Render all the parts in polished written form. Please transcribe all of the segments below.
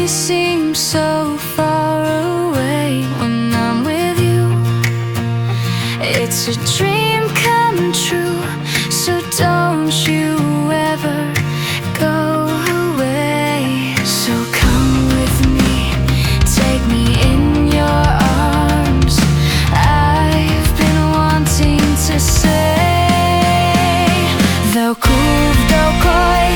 seem so far away when I'm with you. It's a dream come true, so don't you ever go away. So come with me, take me in your arms. I've been wanting to say Thaum Kuv Nrog Koj,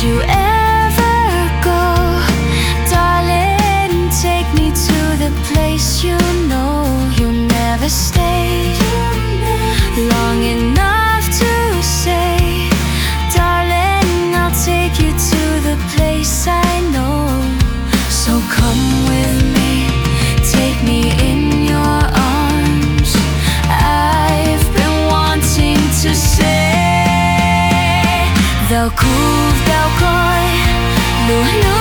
you ever go, darling, take me to the place you know. You'll never stay long enough to say, darling, I'll take you to the place I know. So come with me, take me in your arms. I've been wanting to say Thaum Kuv Nrog Koj,